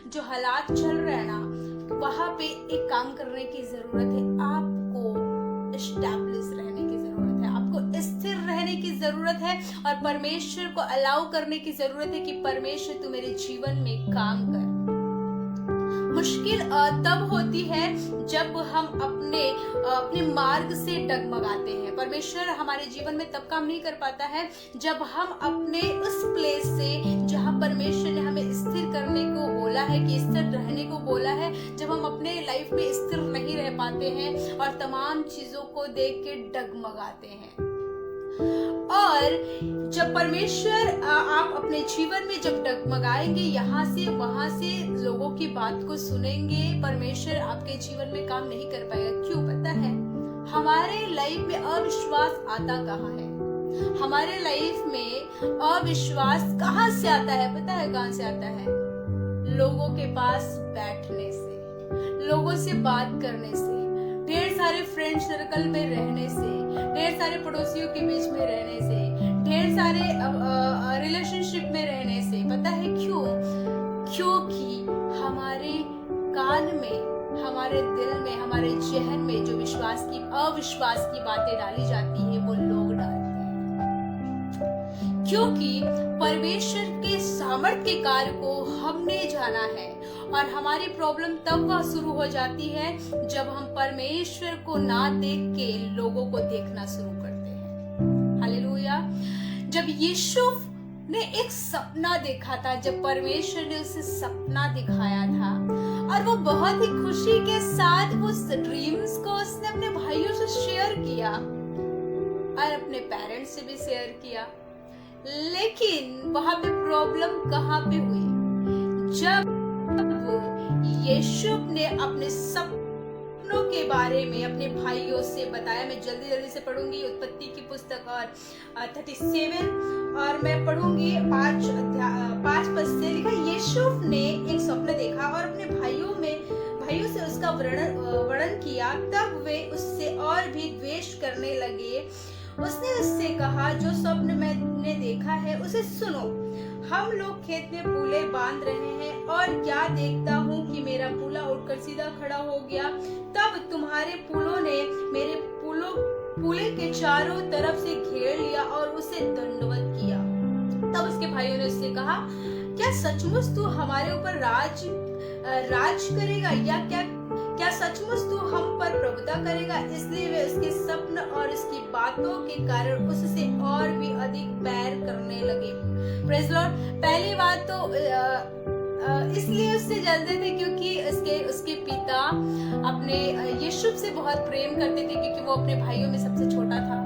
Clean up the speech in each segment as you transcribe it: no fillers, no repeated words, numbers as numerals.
जो हालात चल रहे हैं ना, वहां पे एक काम करने की जरूरत है। आपको एस्टैब्लिश रहने की जरूरत है, आपको स्थिर रहने की जरूरत है और परमेश्वर को अलाउ करने की जरूरत है कि परमेश्वर तू मेरे जीवन में काम कर। मुश्किल तब होती है जब हम अपने मार्ग से डगमगाते हैं। परमेश्वर हमारे जीवन में तब काम नहीं कर पाता है जब हम अपने उस प्लेस से, जहां परमेश्वर ने हमें स्थिर करने को बोला है, कि स्थिर रहने को बोला है, जब हम अपने लाइफ में स्थिर नहीं रह पाते हैं और तमाम चीजों को देख के डगमगाते हैं। और जब परमेश्वर आप अपने जीवन में जब डगमगाएंगे, यहाँ से वहां से लोगों की बात को सुनेंगे, परमेश्वर आपके जीवन में काम नहीं कर पाएगा। क्यों पता है? हमारे लाइफ में अविश्वास आता कहाँ है? हमारे लाइफ में अविश्वास कहाँ से आता है? पता है कहाँ से आता है? लोगों के पास बैठने से, लोगों से बात करने से, ढेर सारे फ्रेंड सर्कल में रहने से, ढेर सारे पड़ोसियों के बीच में रहने से, ढेर सारे रिलेशनशिप में रहने से। पता है क्यों? क्योंकि हमारे कान में, हमारे दिल में, हमारे जहन में जो अविश्वास की बातें डाली जाती है, वो लोग डालते हैं। क्योंकि परमेश्वर के सामर्थ्य के कार्य को हमने जाना है और हमारी प्रॉब्लम तब वह शुरू हो जाती है जब हम परमेश्वर को ना देख के लोगों को देखना शुरू करते हैं। हालेलुया। जब यीशु ने एक सपना देखा था, जब परमेश्वर ने उसे सपना दिखाया था और वो बहुत ही खुशी के साथ उस ड्रीम्स को उसने अपने भाइयों से शेयर किया और अपने पेरेंट्स से भी शेयर किया। लेकिन वहां पे प्रॉब्लम कहाँ पे हुई? जब यीशु ने अपने सपनों के बारे में अपने भाइयों से बताया। मैं जल्दी से पढ़ूंगी उत्पत्ति की पुस्तक और 37 और मैं पढ़ूंगी 5 पद से। लिखा, यीशु ने एक स्वप्न देखा और अपने भाइयों से उसका वर्णन किया। तब वे उससे और भी द्वेष करने लगे। उसने उससे कहा, जो स्वप्न मैंने देखा है उसे सुनो। हम लोग खेत में पूले बांध रहे हैं और क्या देखता हूँ कि मेरा पूला उठकर सीधा खड़ा हो गया। तब तुम्हारे पूलों ने मेरे पूले के चारों तरफ से घेर लिया और उसे दंडवत किया। तब उसके भाइयों ने उससे कहा, क्या सचमुच तू हमारे ऊपर राज करेगा या क्या सचमुच तू हम पर प्रभुता करेगा? इसलिए वे उसके स्वप्न और उसकी बातों के कारण उससे और भी अधिक बैर करने लगे। Praise Lord. पहली बात तो इसलिए उससे जलते थे क्योंकि उसके पिता अपने यीशु से बहुत प्रेम करते थे, क्योंकि वो अपने भाइयों में सबसे छोटा था।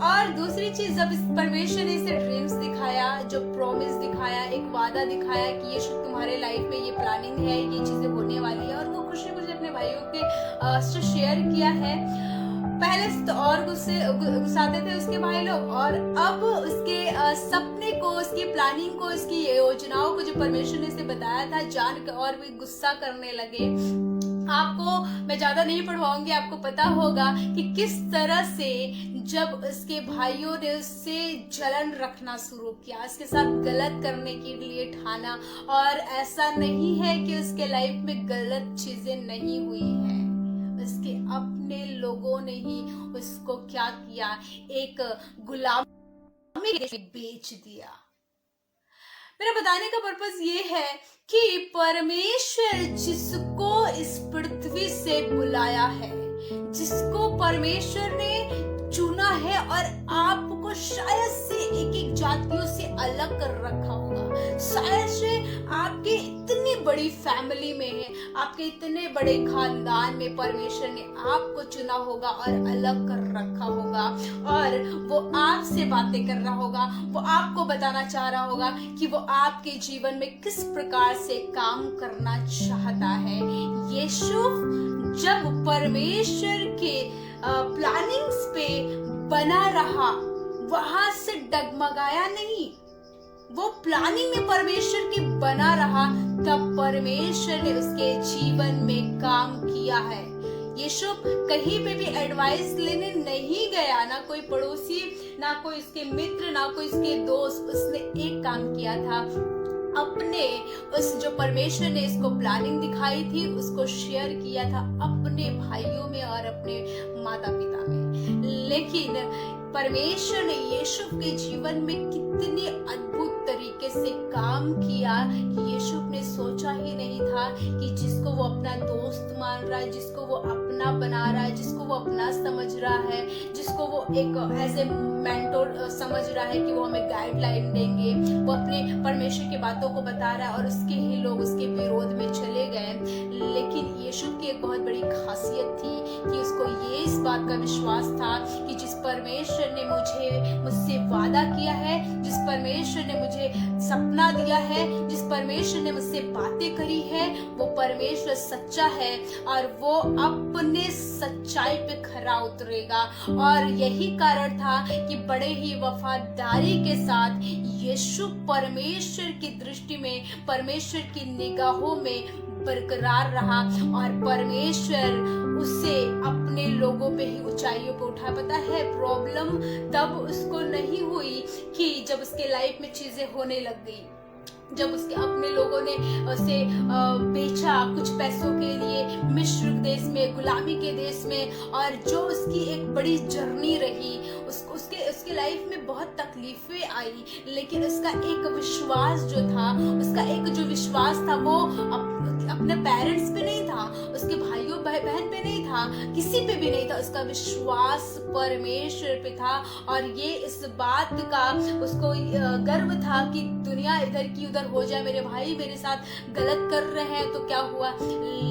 और दूसरी चीज, जब परमेश्वर ने इसे ड्रीम्स दिखाया, जो प्रॉमिस दिखाया, एक वादा दिखाया कि यीशु तुम्हारे लाइफ में ये प्लानिंग है, ये चीजें होने वाली है, और वो खुशी अपने भाइयों के से शेयर किया है। पहले तो और गुस्साते थे उसके भाई लोग, और अब उसके सपने को, उसकी प्लानिंग को, उसकी योजनाओं को जो परमेश्वर ने इसे बताया था, जान कर और भी गुस्सा करने लगे। आपको मैं ज्यादा नहीं पढ़वाऊंगी, आपको पता होगा कि किस तरह से जब उसके भाइयों ने उससे जलन रखना शुरू किया, उसके साथ गलत करने के लिए ठाना। और ऐसा नहीं है कि उसके लाइफ में गलत चीजें नहीं हुई है, उसके अपने लोगों ने ही उसको क्या किया, एक गुलामी में बेच दिया। मेरा बताने का पर्पस ये है कि परमेश्वर जिसको इस पृथ्वी से बुलाया है, जिसको परमेश्वर ने चुना है, और आपको शायद से एक जातियों से अलग कर रखा होगा, शायद से आपके इतनी बड़ी फैमिली में है, आपके इतने बड़े खानदान में परमेश्वर ने आपको चुना होगा और अलग कर रखा होगा, और वो आपसे बातें कर रहा होगा, वो आपको बताना चाह रहा होगा कि वो आपके जीवन में किस प्रकार से काम करना चाहता है। यीशु जब परमेश्वर के प्लानिंग्स पे बना रहा, वहां से डगमगाया नहीं, वो प्लानिंग में परमेश्वर की बना रहा, तब परमेश्वर ने उसके जीवन में काम किया है। यीशु कहीं पे भी एडवाइस लेने नहीं गया, ना कोई पड़ोसी, ना कोई इसके मित्र, ना कोई इसके दोस्त। उसने एक काम किया था, अपने उस जो परमेश्वर ने इसको प्लानिंग दिखाई थी उसको शेयर किया था अपने भाइयों में और अपने माता पिता में। लेकिन परमेश्वर ने यीशु के जीवन में कितने अद्भुत तरीके से काम किया कि यीशु ने सोचा ही नहीं था कि जिसको वो अपना दोस्त मान रहा है, जिसको वो अपना बना रहा है, जिसको वो अपना समझ रहा है, जिसको वो एक एज ए मेंटोर समझ रहा है कि वो हमें गाइडलाइन देंगे, वो अपने परमेश्वर की बातों को बता रहा है और उसके ही लोग उसके विरोध में चले गए। लेकिन यीशु की एक बहुत बड़ी खासियत थी कि उसको ये इस बात का विश्वास था कि जिस परमेश्वर ने मुझसे वादा किया है, जिस परमेश्वर ने मुझे सपना दिया है, जिस परमेश्वर ने मुझसे बातें करी है, वो परमेश्वर सच्चा है और वो अपने सच्चाई पे खरा उतरेगा। और यही कारण था कि बड़े ही वफादारी के साथ यीशु परमेश्वर की दृष्टि में, परमेश्वर की निगाहों में बरकरार रहा और परमेश्वर उसे अपने लोगों पे ही ऊंचाइयों पे उठा। पता है प्रॉब्लम तब उसको नहीं हुई कि जब उसके लाइफ में चीजें होने लग गई, जब उसके अपने लोगों ने उसे बेचा कुछ पैसों के लिए मिस्र देश में, गुलामी के देश में, और जो उसकी एक बड़ी जर्नी रही, उसके लाइफ में बहुत तकलीफें आई, लेकिन उसका एक विश्वास जो था, उसका एक जो विश्वास था वो अपने पेरेंट्स पे नहीं था, उसके भाइयों बहन पे नहीं था, किसी पे भी नहीं था, उसका विश्वास परमेश्वर पे था। और ये इस बात का उसको गर्व था कि दुनिया इधर की उधर हो जाए, मेरे भाई मेरे साथ गलत कर रहे हैं तो क्या हुआ,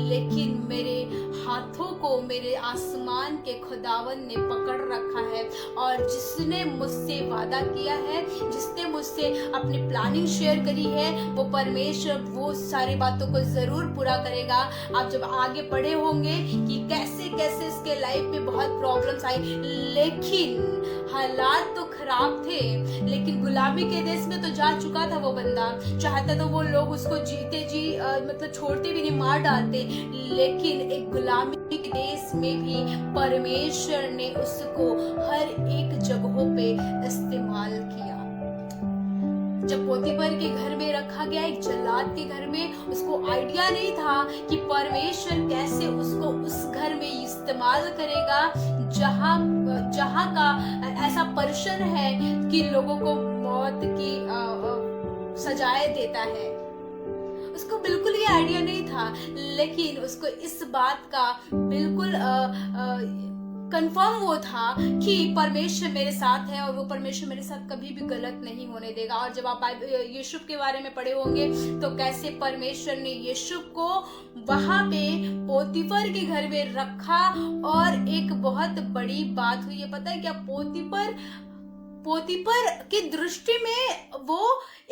लेकिन मेरे हाथों को मेरे आसमान के खुदावन ने पकड़ रखा है और जिसने मुझसे वादा किया है, जिसने मुझसे अपनी प्लानिंग शेयर करी है, वो परमेश्वर वो सारी बातों को जरूर पूरा करेगा। आप जब आगे पढ़े होंगे कि कैसे कैसे इसके लाइफ में बहुत प्रॉब्लम्स आई, लेकिन हालात तो खराब थे, लेकिन गुलामी के देश में तो जा चुका था वो बंदा, चाहता तो वो लोग उसको जीते जी मतलब छोड़ते भी नहीं, मार डालते, लेकिन एक गुलामी के देश में भी परमेश्वर ने उसको हर एक जगहों पे इस्तेमाल किया। जब पोतीफर के घर में रखा गया, एक जल्लाद के घर में, उसको आइडिया नहीं था कि परमेश्वर कैसे उसको उस घर में इस्तेमाल करेगा जहाँ का ऐसा पर्सन है कि लोगों को मौत की सजाएं देता है। उसको बिल्कुल ये आइडिया नहीं था, लेकिन उसको इस बात का बिल्कुल कंफर्म वो था कि परमेश्वर मेरे साथ है और वो परमेश्वर मेरे साथ कभी भी गलत नहीं होने देगा। और जब आप यीशु के बारे में पढ़े होंगे तो कैसे परमेश्वर ने यीशु को वहां पे पोतीफर के घर में रखा, और एक बहुत बड़ी बात हुई है, पता है क्या, पोतीफर की दृष्टि में वो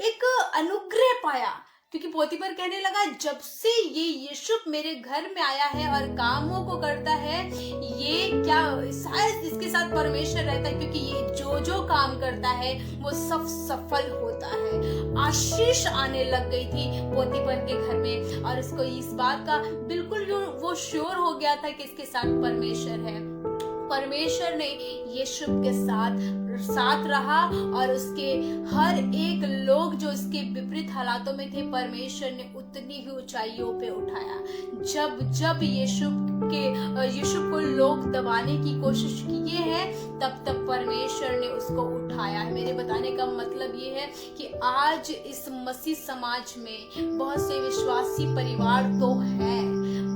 एक अनुग्रह पाया, क्योंकि पोतीफर कहने लगा जब से ये यीशु मेरे घर में आया है और कामों को करता है, ये क्या शायद इसके साथ परमेश्वर रहता है, क्योंकि ये जो काम करता है वो सब सफल होता है। आशीष आने लग गई थी पोतीफर के घर में, और इसको इस बात का बिल्कुल वो श्योर हो गया था कि इसके साथ परमेश्वर है। परमेश्वर ने यीशु के साथ रहा और उसके हर एक लोग जो उसके विपरीत हालातों में थे, परमेश्वर ने उतनी ही ऊंचाइयों पे उठाया। जब यीशु को लोग दबाने की कोशिश किए हैं, तब परमेश्वर ने उसको उठाया है। मेरे बताने का मतलब ये है कि आज इस मसीह समाज में बहुत से विश्वासी परिवार तो हैं,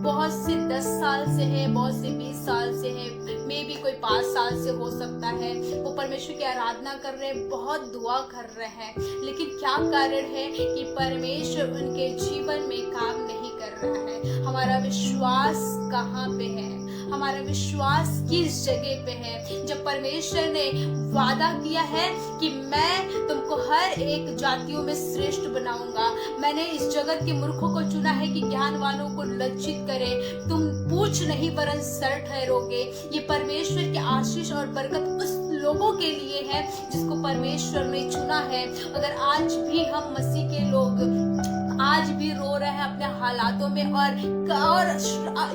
बहुत से 10 साल से है, बहुत से 20 साल से है, मे भी कोई 5 साल से हो सकता है, वो परमेश्वर की आराधना कर रहे हैं, बहुत दुआ कर रहे हैं, लेकिन क्या कारण है कि परमेश्वर उनके जीवन में काम नहीं कर रहा है। हमारा विश्वास कहाँ पे है, हमारा विश्वास किस जगह पे है। जब परमेश्वर ने वादा किया है कि मैं तुमको हर एक जातियों में श्रेष्ठ बनाऊंगा, मैंने इस जगत के मूर्खों को चुना है कि ज्ञानवानों को लज्जित करे, तुम पूछ नहीं वरन सर ठहरोगे, ये परमेश्वर की आशीष और बरकत उस लोगों के लिए है जिसको परमेश्वर ने चुना है। अगर आज भी हम मसीह के लोग आज भी रो रहे हैं अपने हालातों में और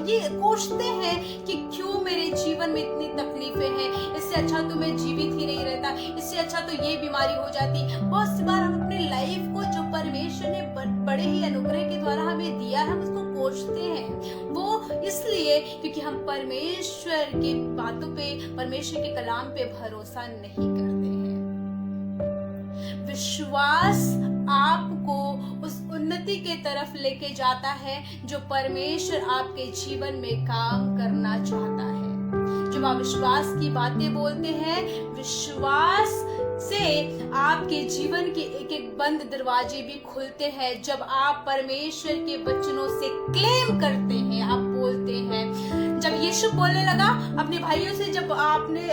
ये कोसते हैं कि क्यों मेरे जीवन में इतनी तकलीफें हैं, इससे अच्छा तो मैं जीवित ही नहीं रहता, इससे अच्छा तो ये बीमारी हो जाती। बहुत सी बार हम अपने लाइफ को जो परमेश्वर ने बड़े ही अनुग्रह के द्वारा हमें दिया है, हम उसको कोसते हैं। वो इसलिए क्योंकि हम परमेश्वर के बातों पे, परमेश्वर के कलाम पे भरोसा नहीं करते हैं। विश्वास आपको उस उन्नति के तरफ लेके जाता है जो परमेश्वर आपके जीवन में काम करना चाहता है। जब आप विश्वास की बातें बोलते हैं, विश्वास से आपके जीवन के एक एक बंद दरवाजे भी खुलते हैं। जब आप परमेश्वर के वचनों से क्लेम करते हैं, आप बोलते हैं। जब यीशु बोलने लगा अपने भाइयों से, जब आपने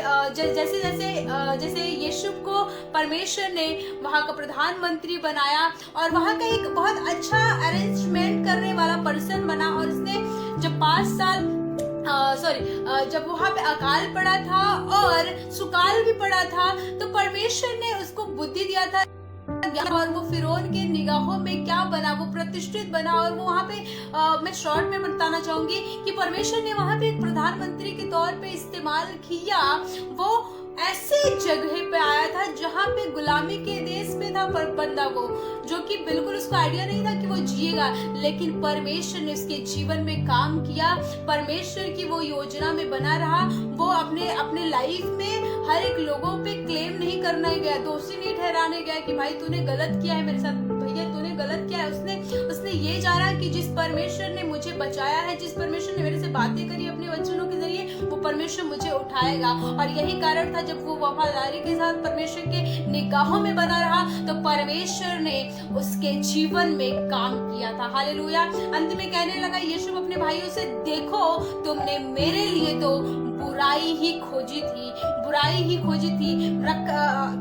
जैसे यीशु को परमेश्वर ने वहां का प्रधानमंत्री बनाया और वहां का एक बहुत अच्छा अरेंजमेंट करने वाला पर्सन बना, और उसने जब 5 साल जब वहां पे अकाल पड़ा था और सुकाल भी पड़ा था, तो परमेश्वर ने उसको बुद्धि दिया था और वो फिरौन के निगाहों में क्या बना, वो प्रतिष्ठित बना। और वो वहां पे मैं शॉर्ट में बताना चाहूंगी कि परमेश्वर ने वहां पे एक प्रधानमंत्री के तौर पे इस्तेमाल किया। वो ऐसे जगह पे आया था जहां पे गुलामी के देश में था बंदा, वो जो कि बिल्कुल उसको आइडिया नहीं था कि वो जिएगा, लेकिन परमेश्वर ने उसके जीवन में काम किया। परमेश्वर की वो योजना में बना रहा। वो अपने लाइफ में हर एक लोगों पे क्लेम नहीं करने गया, दोषी नहीं ठहराने गया कि भाई तूने गलत किया है मेरे साथ, भैया तूने गलत किया है। उसने ये जाना कि जिस परमेश्वर ने मुझे बचाया है, जिस परमेश्वर ने मेरे से बातें करी अपने वचनों के जरिए, वो परमेश्वर मुझे उठाएगा। और यही कारण था जब वो वफादारी के साथ परमेश्वर के निगाहों में बना रहा, तो परमेश्वर ने उसके जीवन में काम किया था। हालेलुया। अंत में कहने लगा यीशु अपने भाइयों से, देखो तुमने मेरे लिए तो बुराई ही खोजी थी,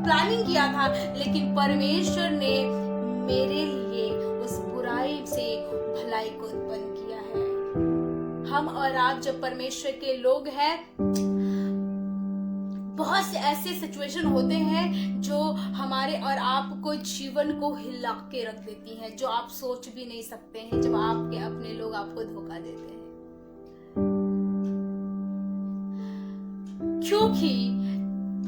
प्लानिंग किया था, लेकिन परमेश्वर ने मेरे लिए उस बुराई से भलाई को उत्पन्न किया है। हम और आप जब परमेश्वर के लोग हैं, बहुत से ऐसे सिचुएशन होते हैं जो हमारे और आपको जीवन को हिला के रख देती हैं, जो आप सोच भी नहीं सकते हैं, जब आपके अपने लोग आपको धोखा देते हैं। क्योंकि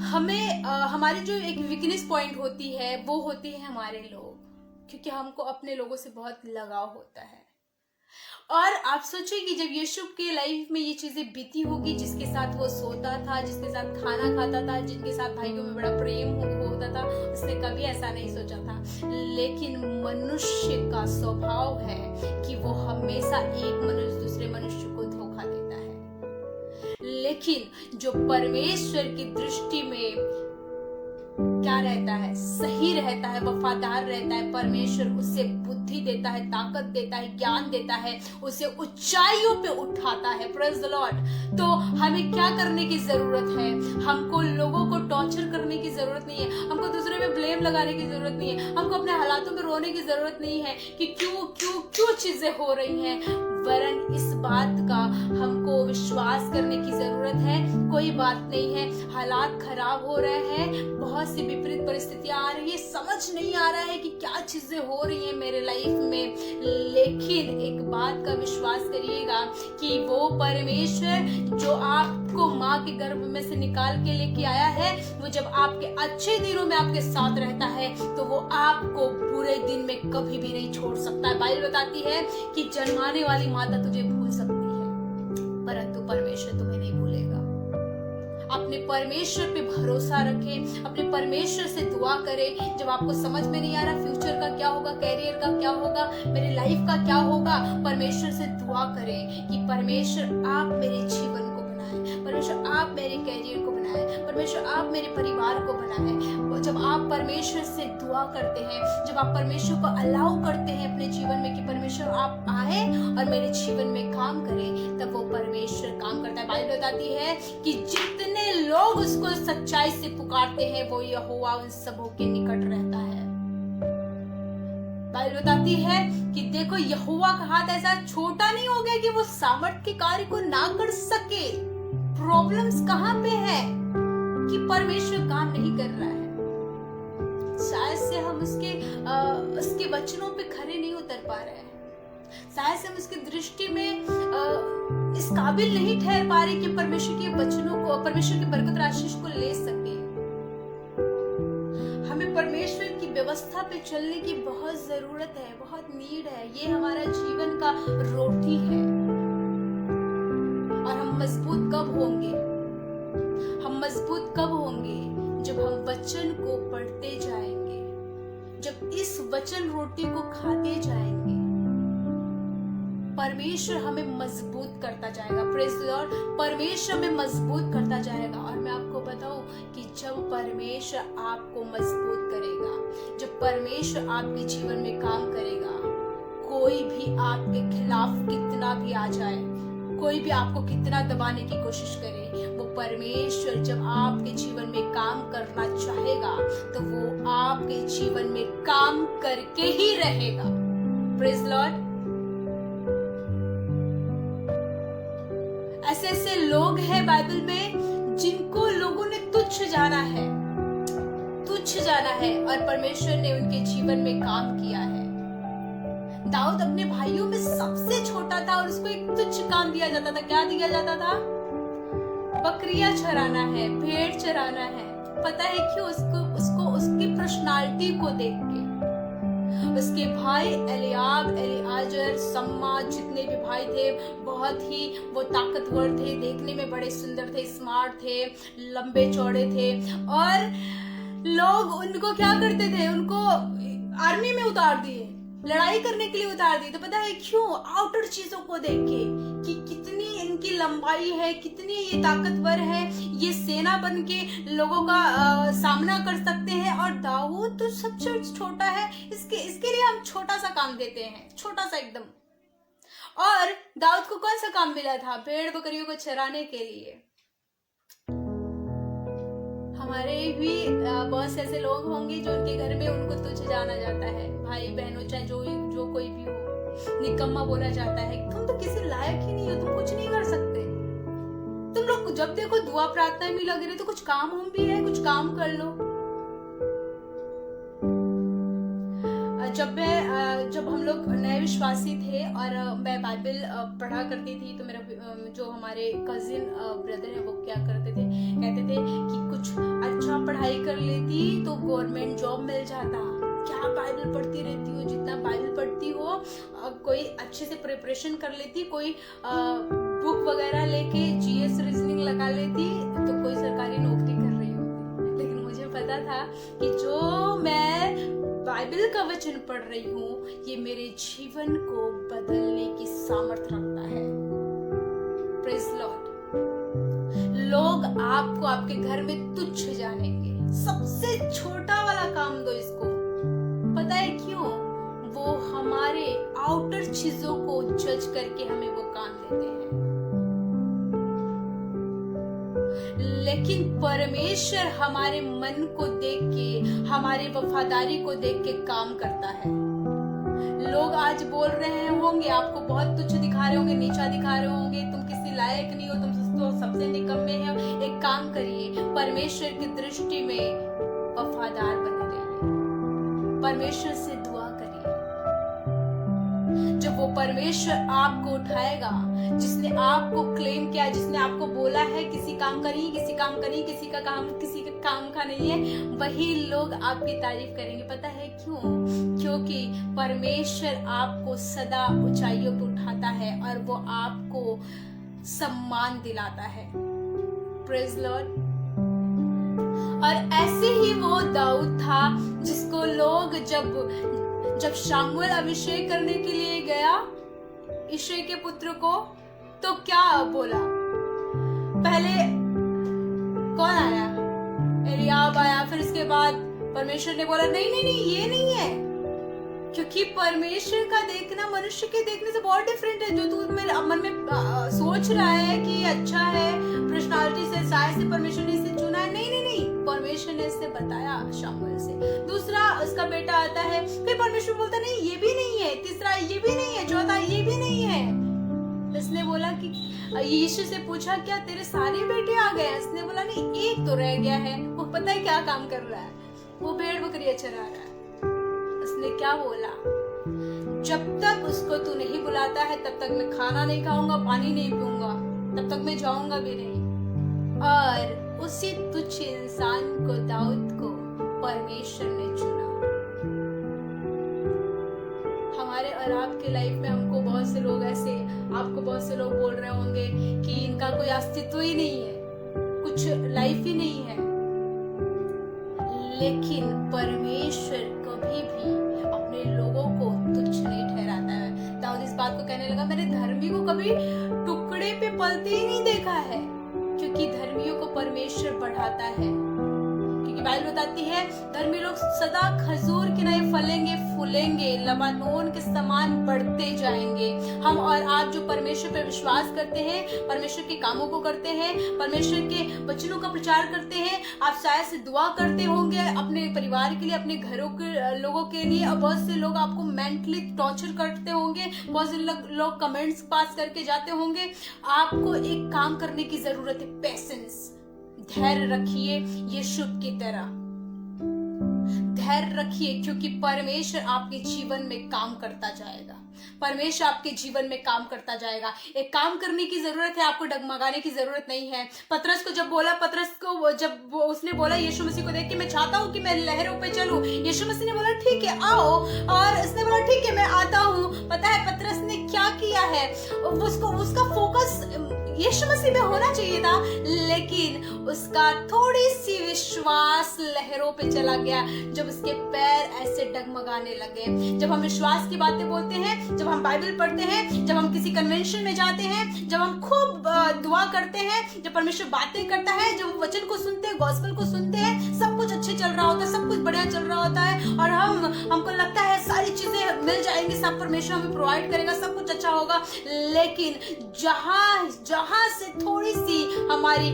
हमें हमारी जो एक वीकनेस पॉइंट होती है, वो होती है हमारे लोग, क्योंकि हमको अपने लोगों से बहुत लगाव होता है। और आप सोचिए कि जब यीशु के लाइफ में ये चीजें बीती होगी, जिसके साथ वो सोता था, जिसके साथ खाना खाता था, जिनके साथ भाइयों में बड़ा प्रेम होता था, उसने कभी ऐसा नहीं सोचा था। लेकिन मनुष्य का स्वभाव है कि वो हमेशा एक मनुष्य दूसरे मनुष्य को धोखा देता है। लेकिन जो परमेश्वर की दृष्टि में क्या रहता है, सही रहता है, वफादार रहता है, परमेश्वर उसे बुद्धि देता है, ताकत देता है, ज्ञान देता है, उसे ऊंचाइयों पे उठाता है। Praise the Lord. तो हमें क्या करने की जरूरत है? हमको लोगों को टॉर्चर करने की जरूरत नहीं है, हमको दूसरे पे ब्लेम लगाने की जरूरत नहीं है, हमको अपने हालातों में रोने की जरूरत नहीं है कि क्यों चीजें हो रही हैं, वरन इस बात का हमको विश्वास करने की जरूरत है। कोई बात नहीं है, हालात खराब हो रहे हैं, बहुत सी विपरीत परिस्थितियां आ रही है, समझ नहीं आ रहा है कि क्या चीजें हो रही हैं मेरे लाइफ में, लेकिन एक बात का विश्वास करिएगा कि वो परमेश्वर जो आपको माँ के गर्भ में से निकाल के लेके आया है, वो जब आपके अच्छे दिनों में आपके साथ रहता है, तो वो आपको बुरे दिन में कभी भी नहीं छोड़ सकता है। बाइबल बताती है कि जन्माने वाली माता तुझे भूल सकती है, परंतु परमेश्वर तुम्हें नहीं भूलेगा। अपने परमेश्वर पे भरोसा रखें, अपने परमेश्वर से दुआ करें। जब आपको समझ में नहीं आ रहा फ्यूचर का क्या होगा, कैरियर का क्या होगा, मेरे लाइफ का क्या होगा, परमेश्वर से दुआ करें कि परमेश्वर आप मेरे जीवन को बनाएं, परमेश्वर आप मेरे कैरियर को बनाएं, परमेश्वर आप मेरे परिवार को बनाएं। जब आप परमेश्वर से दुआ करते हैं, जब आप परमेश्वर को अलाउ करते हैं अपने जीवन में कि परमेश्वर आप आए और मेरे जीवन में काम करें, तब वो परमेश्वर काम करता है। बाइबल बताती है कि जितने लोग उसको सच्चाई से पुकारते हैं, वो यहोवा उन सबों के निकट रहता है। बाइबल बताती है कि देखो यहोवा का हाथ ऐसा छोटा नहीं हो गया कि वो सामर्थ के कार्य को ना कर सके। प्रॉब्लम्स कहाँ पे है कि परमेश्वर काम नहीं कर रहा है। शायद से हम उसके वचनों पे खरे नहीं उतर पा रहे हैं, शायद से हम उसकी दृष्टि में इस काबिल नहीं ठहर पा रहे कि परमेश्वर के वचनों को, परमेश्वर की बरकत आशीष को ले सके। हमें परमेश्वर की व्यवस्था पे चलने की बहुत जरूरत है, बहुत नीड है। ये हमारा जीवन का रोटी है। और हम मजबूत कब होंगे? हम मजबूत कब होंगे? जब हम वचन को पढ़ते जाएंगे, जब इस वचन रोटी को खाते जाएंगे, परमेश्वर हमें मजबूत करता जाएगा। Praise the Lord. परमेश्वर हमें मजबूत करता जाएगा। और मैं आपको बताऊं कि जब परमेश्वर आपको मजबूत करेगा, जब परमेश्वर आपके जीवन में काम करेगा, कोई भी आपके खिलाफ कितना भी आ जाए, कोई भी आपको कितना दबाने की कोशिश करे, वो परमेश्वर जब आपके जीवन में काम करना चाहेगा तो वो आपके जीवन में काम करके ही रहेगा। Praise the Lord. ऐसे ऐसे लोग हैं बाइबल में जिनको लोगों ने तुच्छ जाना है, तुच्छ जाना है, और परमेश्वर ने उनके जीवन में काम किया है। दाऊद अपने भाइयों में सबसे छोटा था और उसको एक तुच्छ काम दिया जाता था। क्या दिया जाता था? बकरियां चराना है, भेड़ चराना है। पता है क्यों? उसको उसकी पर्सनालिटी को देख के। उसके भाई एलियाब, एलिआजर, सम्मा, जितने भी भाई थे, बहुत ही वो ताकतवर थे, देखने में बड़े सुंदर थे, स्मार्ट थे, लंबे चौड़े थे, और लोग उनको क्या करते थे? उनको आर्मी में उतार दिए, लड़ाई करने के लिए उतार दिए। तो पता है क्यों? आउटर चीजों को देख के कि कितनी इनकी लंबाई है, कितनी ये ताकतवर है, ये सेना बन के लोगों का सामना कर सकते हैं। और दाऊद तो सबसे छोटा है, इसके लिए हम छोटा सा काम देते हैं, छोटा सा एकदम। और दाऊद को कौन सा काम मिला था? भेड़ बकरियों को चराने के लिए। हमारे भी बहुत से ऐसे लोग होंगे जो उनके घर में उनको तुच्छ जाना जाता है, भाई बहनों चाहे जो कोई भी हो, निकम्मा बोला जाता है। तुम तो किसी लायक ही नहीं हो, तुम कुछ नहीं कर सकते। तुम लोग जब देखो दुआ प्रार्थना में लगे रहे, तो कुछ काम भी है, कुछ काम कर लो। जब हम लोग नए विश्वासी थे और मैं बाइबल पढ़ा करती थी, तो मेरा जो हमारे कजिन ब्रदर है वो क्या करते थे, कहते थे कि कुछ अच्छा पढ़ाई कर लेती तो गवर्नमेंट जॉब मिल जाता। क्या बाइबल पढ़ती रहती हो? जितना बाइबल पढ़ती हो, कोई अच्छे से प्रिपरेशन कर लेती, कोई बुक वगैरह लेके जीएस रीजनिंग लगा लेती, तो कोई सरकारी नौकरी कर रही होती। लेकिन मुझे पता था कि जो मैं बाइबल का वचन पढ़ रही हूँ, ये मेरे जीवन को बदलने की सामर्थ्य रखता है। Praise Lord. लोग आपको आपके घर में तुच्छ जानेंगे, सबसे छोटा वाला काम दो इसको। पता है क्यों? वो हमारे आउटर चीजों को जज करके हमें वो काम देते हैं, लेकिन परमेश्वर हमारे मन को देख के, हमारे वफादारी को देख के काम करता है। लोग आज बोल रहे होंगे, आपको बहुत तुच्छ दिखा रहे होंगे, नीचा दिखा रहे होंगे, तुम किसी लायक नहीं हो, तुम तो सबसे निकम्मे हो। एक काम करिए, परमेश्वर की दृष्टि में वफादार बने रहिए, परमेश्वर से दुआ करिए। जब वो परमेश्वर आपको उठाएगा, जिसने आपको क्लेम किया, जिसने आपको बोला है किसी काम करिए, किसी काम करिए, किसी का काम का नहीं है, वही लोग आपकी तारीफ करेंगे। पता है क्यों? क्योंकि परमेश्वर आपको सदा ऊंचाइयों पर उठाता है और वो आपको सम्मान दिलाता है। Praise Lord. और ऐसे ही वो दाऊद था जिसको लोग जब शामुएल अभिषेक करने के लिए गया यिशै के पुत्र को, तो क्या बोला? पहले कौन आया? एलियाब आया। फिर इसके बाद परमेश्वर ने बोला नहीं नहीं नहीं, ये नहीं है, क्योंकि परमेश्वर का देखना मनुष्य के देखने से बहुत डिफरेंट है। जो तू मेरे मन में सोच रहा है कि अच्छा है, पर्सनालिटी से, शायद से परमेश्वर ने इसे चुना है, नहीं नहीं नहीं, परमेश्वर ने इसे बताया शामुएल से। दूसरा उसका बेटा आता है, फिर परमेश्वर बोलता नहीं ये भी नहीं है, तीसरा ये भी नहीं है, चौथा ये भी नहीं है। इसने बोला कि यीशु से पूछा क्या तेरे सारे बेटे आ गए? इसने बोला नहीं, एक तो रह गया है। वो पता है क्या काम कर रहा है? वो भेड़ बकरियां चरा रहा है। उसने क्या बोला? जब तक उसको तू नहीं बुलाता है तब तक मैं खाना नहीं खाऊंगा, पानी नहीं पीऊंगा, तब तक मैं जाऊंगा भी नहीं। और उसी तुच्छ इंसान को, दाऊद को, परमेश्वर ने चुना। और आपके लाइफ में हमको बहुत से लोग ऐसे, आपको बहुत से लोग बोल रहे होंगे कि इनका कोई अस्तित्व ही नहीं है, कुछ लाइफ ही नहीं है। लेकिन परमेश्वर कभी भी अपने लोगों को तुच्छ नहीं ठहराता है। दाऊद इस बात को कहने लगा, मैंने धर्मी को कभी टुकड़े पे पलते ही नहीं देखा है, क्योंकि धर्मियों को परमेश्वर बढ़ाता है। क्योंकि बाइबल बताती है धर्मी लोग सदा खजूर की तरह फलेंगे फूलेंगे, लबानोन के समान बढ़ते जाएंगे। हम और आप जो परमेश्वर पर विश्वास करते हैं, परमेश्वर के कामों को करते हैं, परमेश्वर के वचनों का प्रचार करते हैं, आप शायद से दुआ करते होंगे अपने परिवार के लिए, अपने घरों के लोगों के लिए, और बहुत से लोग आपको मेंटली टॉर्चर करते होंगे, बहुत से लोग कमेंट्स पास करके जाते होंगे। आपको एक काम करने की जरूरत है, पेशेंस, धैर्य रखिए यीशु की तरह धैर्य रखिए, क्योंकि परमेश्वर आपके जीवन में काम करता जाएगा। परमेश्वर आपके जीवन में काम करता जाएगा। एक काम करने की जरूरत है, आपको डगमगाने की जरूरत नहीं है। पतरस को जब बोला, पतरस को जब उसने बोला यीशु मसीह को देख के, मैं चाहता हूँ कि मैं लहरों पे चलूं, यीशु मसीह ने बोला ठीक है आओ, और उसने बोला ठीक है मैं आता हूँ। पता है पतरस ने क्या किया है, उसका फोकस यीशु मसीह में होना चाहिए था, लेकिन उसका थोड़ी सी विश्वास लहरों पे चला गया, जब उसके पैर ऐसे डगमगाने लगे। जब हम विश्वास की बातें बोलते हैं, जब हम बाइबल पढ़ते हैं, जब हम किसी कन्वेंशन में जाते हैं, जब हम खूब दुआ करते हैं, जब परमेश्वर बातें करता है, जब वचन को सुनते हैं, गॉस्पेल को सुनते हैं, सब कुछ अच्छे चल रहा होता है, सब कुछ बढ़िया चल रहा होता है, और हमको लगता है सारी चीजें मिल जाएंगी, सब परमेश्वर हमें प्रोवाइड करेगा, सब कुछ अच्छा होगा। लेकिन जहां से थोड़ी सी हमारी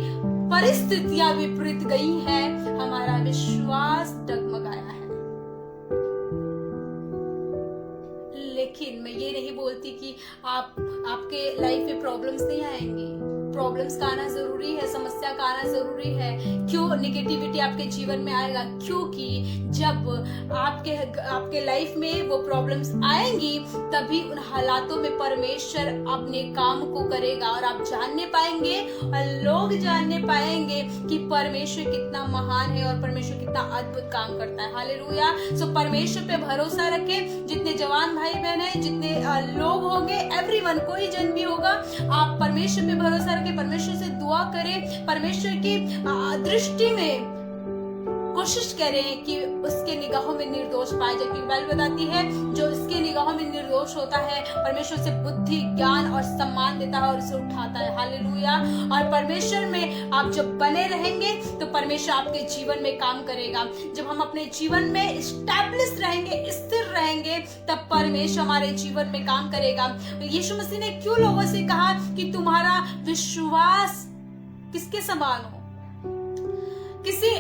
परिस्थितियां विपरीत गई है, हमारा विश्वास डगमगाया है। लेकिन मैं ये नहीं बोलती कि आपके लाइफ में प्रॉब्लम्स नहीं आएंगी। प्रॉब्लम्स का आना जरूरी है, समस्या का आना जरूरी है। क्यों निगेटिविटी आपके जीवन में आएगा? क्योंकि जब आपके लाइफ में वो प्रॉब्लम्स आएंगी, तभी उन हालातों में परमेश्वर अपने काम को करेगा, और आप जानने पाएंगे और लोग जानने पाएंगे कि परमेश्वर कितना महान है और परमेश्वर कितना अद्भुत काम करता है। हालेलुया। सो परमेश्वर पे भरोसा रखें। जितने जवान भाई बहन है, जितने लोग होंगे, एवरीवन, कोई जन भी होगा, आप परमेश्वर पे भरोसा रखें, परमेश्वर से दुआ करें, परमेश्वर की दृष्टि में कोशिश करें कि उसके निगाहों में निर्दोष पाए जाए। क्योंकि बाइबल बताती है जो उसके निगाहों में निर्दोष होता है, परमेश्वर से बुद्धि, ज्ञान और सम्मान देता है और उसे उठाता है। हालेलुया। और परमेश्वर में आप जब बने रहेंगे तो परमेश्वर आपके जीवन में काम करेगा। जब हम अपने जीवन में स्टैब्लिश रहेंगे, स्थिर रहेंगे, तब परमेश्वर हमारे जीवन में काम करेगा। यीशु मसीह ने क्यों लोगों से कहा कि तुम्हारा विश्वास किसके समान हो? किसी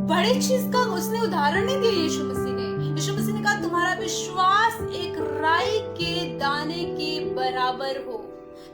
बड़ी चीज का उसने उदाहरण नहीं दिया। यीशु मसीह ने कहा तुम्हारा विश्वास एक राई के दाने के बराबर हो,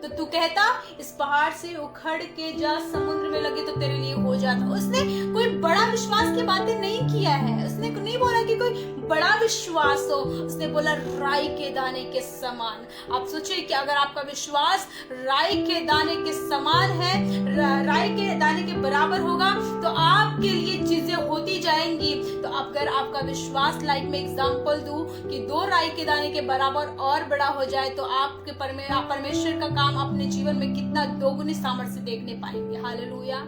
तो तू कहता इस पहाड़ से उखड़ के जा, समुद्र में लगे तो तेरे लिए हो जाता। उसने कोई बड़ा विश्वास की बातें नहीं किया है, उसने नहीं बोला कि कोई बड़ा विश्वास हो, उसने बोला राई के दाने के समान। आप सोचिए कि अगर आपका विश्वास राई के दाने के समान है, राई के दाने के बराबर होगा, तो आपके लिए चीजें होती जाएंगी। तो अगर आपका विश्वास, लाइफ में एग्जाम्पल दूं कि 2 राई के दाने के बराबर और बड़ा हो जाए, तो आपके परमेश्वर का काम अपने जीवन में कितना दोगुनी सामर्थ्य से देखने पाएंगे। हालेलुया।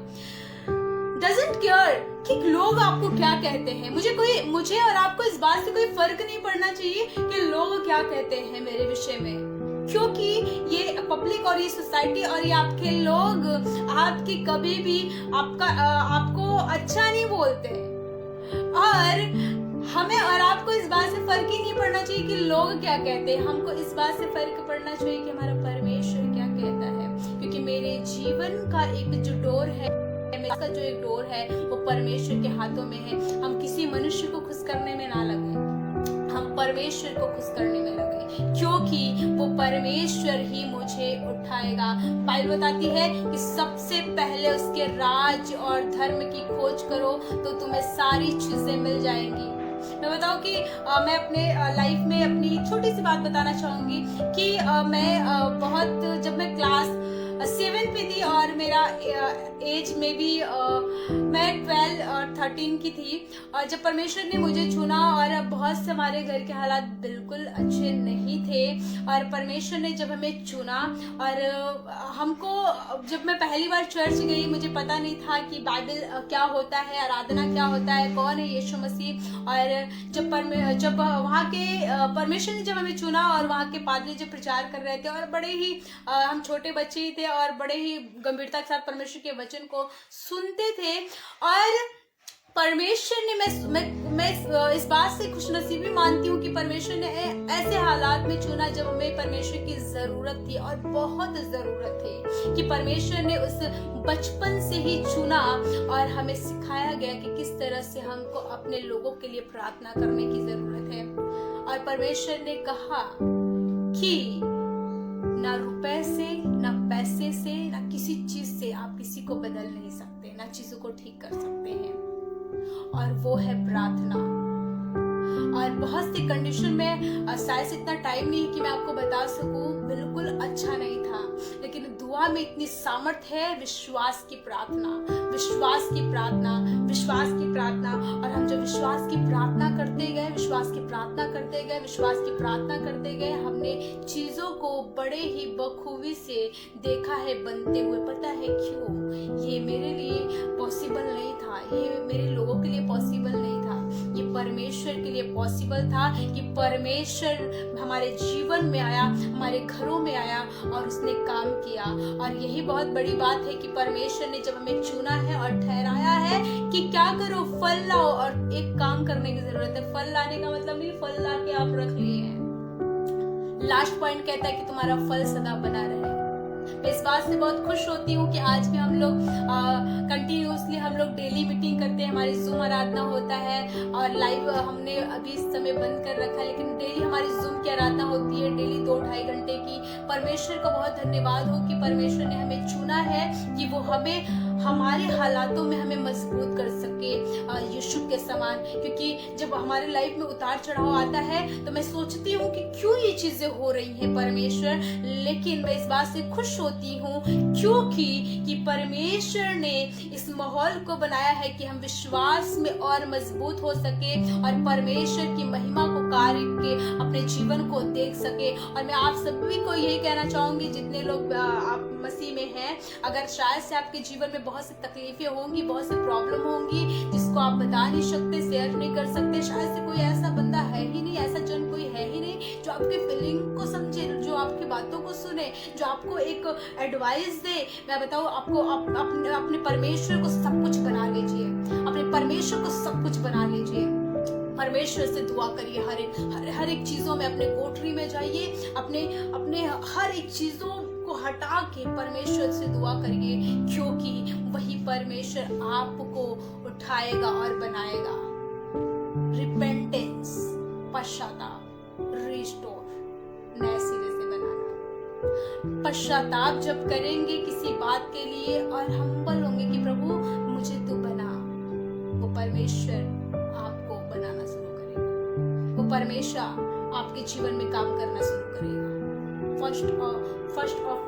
Doesn't care कि लोग आपको क्या कहते हैं। मुझे और आपको इस बात से कोई फर्क नहीं पड़ना चाहिए कि लोग क्या कहते हैं मेरे विषय में, क्योंकि ये पब्लिक और ये सोसाइटी और ये आपके लोग आपकी कभी भी आपको अच्छा नहीं बोलते, और हमें और आपको इस बात से फर्क ही नहीं पड़ना चाहिए कि लोग क्या कहते हैं। हमको इस बात से फर्क पड़ना चाहिए कि हमारा परमेश्वर क्या कहता है, क्योंकि मेरे जीवन का एक जो डोर है, मेरा जो एक डोर है, वो परमेश्वर के हाथों में है। हम किसी मनुष्य को खुश करने में ना लगे, हम परमेश्वर को खुश करने में लगे, क्योंकि वो परमेश्वर ही मुझे उठाएगा। बाइबल बताती है कि सबसे पहले उसके राज और धर्म की खोज करो तो तुम्हें सारी चीजें मिल जाएंगी। मैं बताऊं कि मैं अपने लाइफ में अपनी छोटी सी बात बताना चाहूंगी कि जब मैं क्लास 7 पे थी और मेरा एज में भी मैं 12 और 13 की थी। और जब परमेश्वर ने मुझे चुना, और बहुत से हमारे घर के हालात बिल्कुल अच्छे नहीं थे, और परमेश्वर ने जब हमें चुना, और हमको, जब मैं पहली बार चर्च गई, मुझे पता नहीं था कि बाइबल क्या होता है, आराधना क्या होता है, कौन है यीशु मसीह। और जब वहाँ के परमेश्वर ने जब हमें चुना, और वहाँ के पादरी जब प्रचार कर रहे थे, और बड़े ही हम छोटे बच्चे ही थे, और बड़े ही गंभीरता के साथ परमेश्वर के वचन को सुनते थे। और परमेश्वर ने, मैं इस बात से खुशनसीबी मानती हूँ कि परमेश्वर ने ऐसे हालात में चुना जब हमें परमेश्वर की जरूरत थी, और बहुत जरूरत थी, कि परमेश्वर ने उस बचपन से ही चुना, और हमें सिखाया गया कि किस तरह से हमको अपने लोगों के लिए प्रार्थना करने की जरूरत है। और परमेश्वर ने कहा कि ना रुपए से, ना पैसे से, ना किसी चीज से आप किसी को बदल नहीं सकते, ना चीजों को ठीक कर सकते हैं, और वो है प्रार्थना। और बहुत सी कंडीशन में, शायद से इतना टाइम नहीं कि मैं आपको बता सकूं, बिल्कुल अच्छा नहीं था, लेकिन दुआ में इतनी सामर्थ्य है, विश्वास की प्रार्थना, विश्वास की प्रार्थना, विश्वास की प्रार्थना। और हम जब विश्वास की प्रार्थना करते गए, विश्वास की प्रार्थना करते गए, विश्वास की प्रार्थना करते गए, हमने चीजों को बड़े ही बखूबी से देखा है बनते हुए। पता है क्यों? ये मेरे लिए पॉसिबल नहीं था, ये मेरे लोगों के लिए पॉसिबल नहीं था, ये परमेश्वर के लिए पॉसिबल था, कि परमेश्वर हमारे जीवन में आया, हमारे घरों में आया, और उसने काम किया। और यही बहुत बड़ी बात है कि परमेश्वर ने जब हमें चुना है और ठहराया है कि क्या करो, फल लाओ, और एक काम करने की जरूरत है। फल लाने का मतलब नहीं फल ला के आप रख लिए हैं। लास्ट पॉइंट कहता है कि तुम्हारा फल सदा बना रहे। मैं इस बात से बहुत खुश होती हूँ कि आज भी हम लोग कंटिन्यूसली हम लोग डेली मीटिंग करते हैं, हमारी जूम आराधना होता है, और लाइव हमने अभी इस समय बंद कर रखा है, लेकिन डेली हमारी जूम की आराधना होती है, डेली 2-2.5 घंटे की। परमेश्वर का बहुत धन्यवाद हो कि परमेश्वर ने हमें चुना है, कि वो हमें हमारे हालातों में हमें मजबूत कर सके यीशु के समान। क्योंकि जब हमारे लाइफ में उतार चढ़ाव आता है, तो मैं सोचती हूँ कि क्यों ये चीजें हो रही हैं परमेश्वर, लेकिन मैं इस बात से खुश होती हूँ क्योंकि परमेश्वर ने इस माहौल को बनाया है कि हम विश्वास में और मजबूत हो सके, और परमेश्वर की महिमा को कार्य के अपने जीवन को देख सके। और मैं आप सभी को यही कहना चाहूंगी, जितने लोग आप मसीह में हैं, अगर शायद से आपके जीवन में बहुत सी तकलीफें होंगी, बहुत सी प्रॉब्लम होंगी, जिसको आप बता नहीं सकते, शेयर नहीं कर सकते, शायद से कोई ऐसा बंदा है ही नहीं, ऐसा जन कोई है ही नहीं जो आपके फीलिंग को समझे, जो आपकी बातों को सुने, जो आपको एक एडवाइस दे। मैं बताऊं आपको, अपने परमेश्वर को सब कुछ बना लीजिए, अपने परमेश्वर को सब कुछ बना लीजिए। परमेश्वर से दुआ करिए, हर एक चीजों में, अपने कोठरी में जाइए, अपने हर एक चीजों को हटा के परमेश्वर से दुआ करिए, क्योंकि वही परमेश्वर आपको उठाएगा और बनाएगा। रिपेंटेंस, पश्चाताप, रिस्टोर, नए सिरे से बनाना। पश्चाताप जब करेंगे किसी बात के लिए, और हम्बल होंगे कि प्रभु मुझे तू बना, वो परमेश्वर आपको बनाना शुरू करेगा, वो परमेश्वर आपके जीवन में काम करना शुरू करेगा। फर्स्ट ऑफ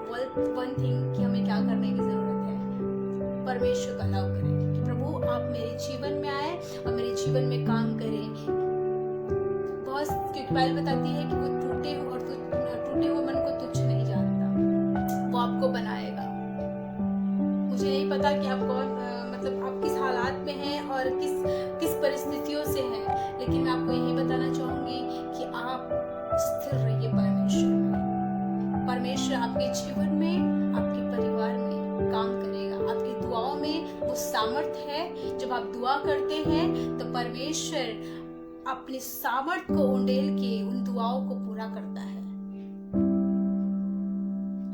वन थिंग, कि हमें क्या करने की जरूरत है, परमेश्वर का अलाउ करें कि प्रभु आप मेरे जीवन में आए और मेरे जीवन में काम करें। बहुत, क्योंकि बाइबल बताती है कि वो टूटे हुए मन को तुच्छ नहीं जानता, वो आपको बनाएगा। मुझे नहीं पता कि आप कौन, मतलब आप किस हालात में हैं और किस परिस्थितियों से हैं, लेकिन मैं आपको यही बताना चाहूंगी कि आप स्थिर रहिए परमेश्वर में। परमेश्वर आपके जीवन में, आपके परिवार में काम करेगा। आपकी दुआओं में वो सामर्थ्य है, जब आप दुआ करते हैं तो परमेश्वर अपने सामर्थ्य को उंडेल के उन दुआओं को पूरा करता है।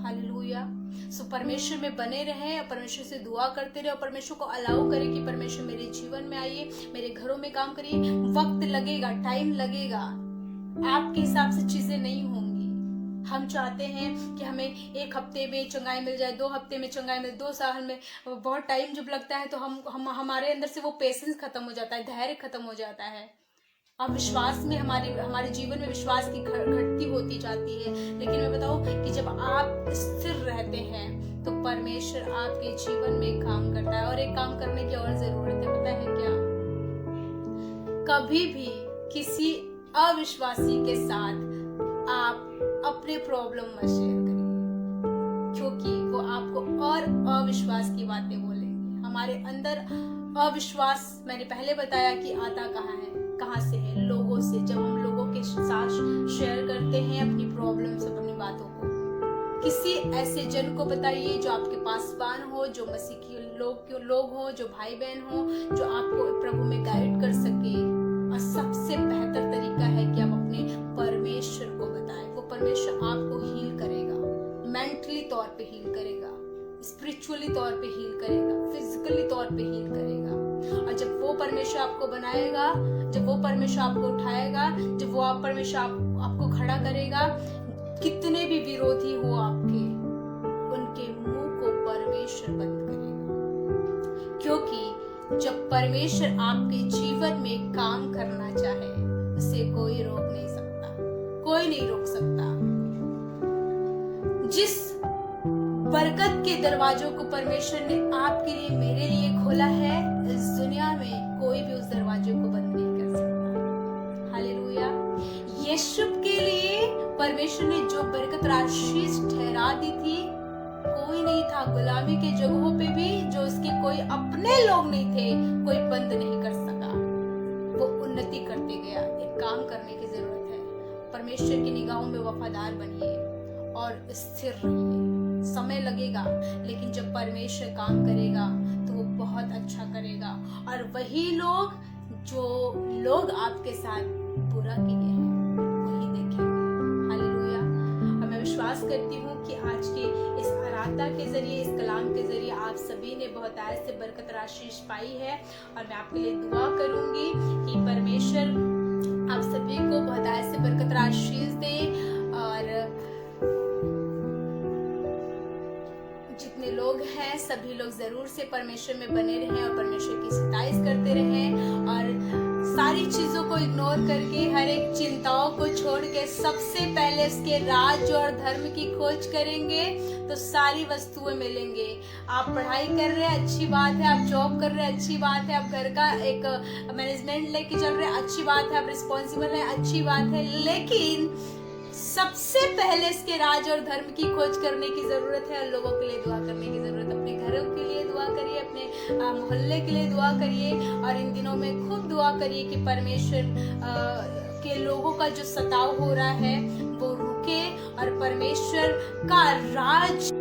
हालेलुया। सो परमेश्वर में बने रहें, परमेश्वर से दुआ करते रहे, और परमेश्वर को अलाउ करें कि परमेश्वर मेरे जीवन में आइए, मेरे घरों में काम करिए। वक्त लगेगा, टाइम लगेगा, आपके हिसाब से चीजें नहीं होंगी। हम चाहते हैं कि हमें 1 हफ्ते में चंगाई मिल जाए, 2 हफ्ते में चंगाई मिल, 2 साल में, बहुत टाइम जब लगता है तो हम हमारे अंदर से वो पेशेंस खत्म हो जाता है, धैर्य खत्म हो जाता है। अविश्वास में हमारे जीवन में विश्वास की घटती होती जाती है। लेकिन मैं बताऊं कि जब आप स्थिर रहते हैं तो परमेश्वर आपके जीवन में काम करता है। और एक काम करने की और जरूरत है, पता है क्या? कभी भी किसी अविश्वासी के साथ आप अपने प्रॉब्लम मत शेयर करिए, क्योंकि वो आपको और अविश्वास की बातें बोलेंगे। हमारे अंदर अविश्वास, मैंने पहले बताया कि आता कहाँ से है? लोगों से। जब हम लोगों के साथ शेयर करते हैं अपनी प्रॉब्लम्स, अपनी बातों को, किसी ऐसे जन को बताइए जो आपके पासवान हो, जो मसीह के लोग हो, जो भाई बहन हो, जो आपको प्रभु में गाइड कर सके। और सबसे बेहतर तरीका है कि आप अपने परमेश्वर को बताएं। वो परमेश्वर आपको हील करेगा, मेंटली तौर पे हील करेगा, स्पिरिचुअली तौर पे हील करेगा, फिजिकली तौर पे हील करेगा। और जब वो परमेश्वर आपको बनाएगा, जब वो परमेश्वर आपको उठाएगा, जब वो परमेश्वर आपको खड़ा करेगा, कितने भी विरोधी हो आपके, उनके मुंह को परमेश्वर बंद करेगा। क्योंकि जब परमेश्वर आपके जीवन में काम करना चाहे, उसे कोई रोक नहीं सकता, कोई नहीं रोक सकता। जिस बरकत के दरवाजों को परमेश्वर ने आपके लिए, मेरे लिए खोला है, इस दुनिया में कोई भी उस दरवाजे को बंद नहीं कर सकता। हालेलुया। यीशु के लिए परमेश्वर ने जो बरकत राशि ठहरा दी थी, कोई नहीं था गुलामी के जगहों पे भी, जो उसके कोई अपने लोग नहीं थे, कोई बंद नहीं कर सका। वो उन्नति करते गया। एक काम करने की जरूरत है, परमेश्वर की निगाहों में वफादार बनिए और स्थिर रहिए। समय लगेगा, लेकिन जब परमेश्वर काम करेगा तो वो बहुत अच्छा करेगा। और वही लोग, जो लोग आपके साथ बुरा किए हैं, वही देखेंगे। हालेलुया। और मैं विश्वास करती हूँ कि आज के इस आराधना के जरिए, इस कलाम के जरिए आप सभी ने बहुत आयत से बरकत राशि पाई है। और मैं आपके लिए दुआ करूंगी कि परमेश्वर आप सभी को बहुत आयत से बरकत राशि दे, और जितने लोग हैं सभी लोग जरूर से परमेश्वर में बने रहें और परमेश्वर की सताइश करते रहें। और सारी चीजों को इग्नोर करके, हर एक चिंताओं को छोड़ के सबसे पहले उसके राज और धर्म की खोज करेंगे तो सारी वस्तुएं मिलेंगे। आप पढ़ाई कर रहे हैं, अच्छी बात है। आप जॉब कर रहे हैं, अच्छी बात है। आप घर का एक मैनेजमेंट लेके चल रहे हैं, अच्छी बात है। आप रिस्पॉन्सिबल हैं, अच्छी बात है। लेकिन सबसे पहले इसके राज और धर्म की खोज करने की जरूरत है, और लोगों के लिए दुआ करने की जरूरत है। अपने घरों के लिए दुआ करिए, अपने मोहल्ले के लिए दुआ करिए, और इन दिनों में खूब दुआ करिए कि परमेश्वर के लोगों का जो सताव हो रहा है वो रुके और परमेश्वर का राज